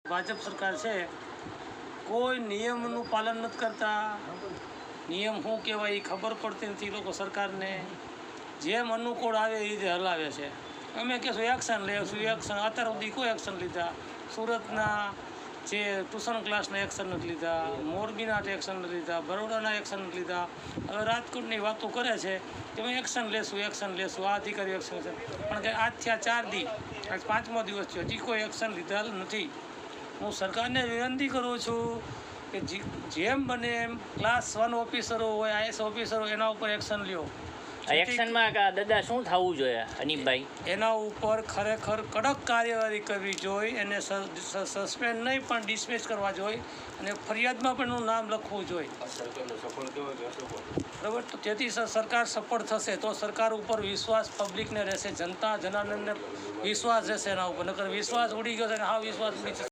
ભાજપ સરકાર છે કોઈ નિયમનું પાલન નથી કરતા. નિયમ શું કહેવાય એ ખબર પડતી નથી લોકો સરકારને. જેમ અનુકૂળ આવે એ રીતે હલાવે છે. અમે કહેશું એક્શન લેશું, એક્શન અત્યાર સુધી કોઈ એક્શન લીધા. સુરતના જે ટ્યુશન ક્લાસના એક્શન નથી લીધા, મોરબીના એક્શન નથી લીધા, બરોડાના એક્શન નથી લીધા. હવે રાજકોટની વાતો કરે છે કે અમે એક્શન લેશું, આ અધિકારી એક્શન છે. પણ કે આજથી આ 4 દી, આજ 5મો દિવસ છે, હજી કોઈ એક્શન લીધા નથી. હું સરકારને વિનંતી કરું છું કે જેમ બને એમ ક્લાસ 1 ઓફિસરો હોય, આઈએસ ઓફિસરો, એના ઉપર એક્શન લ્યો. એક્શનમાં દાદા શું થવું જોઈએ અનિપભાઈ? એના ઉપર ખરેખર કડક કાર્યવાહી કરવી જોઈએ. એને સસ્પેન્ડ નહીં પણ ડિસમિસ કરવા જોઈએ અને ફરિયાદમાં પણ એનું નામ લખવું જોઈએ. બરાબર? તો તેથી સરકાર સફળ થશે તો સરકાર ઉપર વિશ્વાસ પબ્લિકને રહેશે, જનતા જનાર્દનને વિશ્વાસ રહેશે એના ઉપર. નકર વિશ્વાસ ઉડી ગયો છે અને હા વિશ્વાસ ઉડી જશે.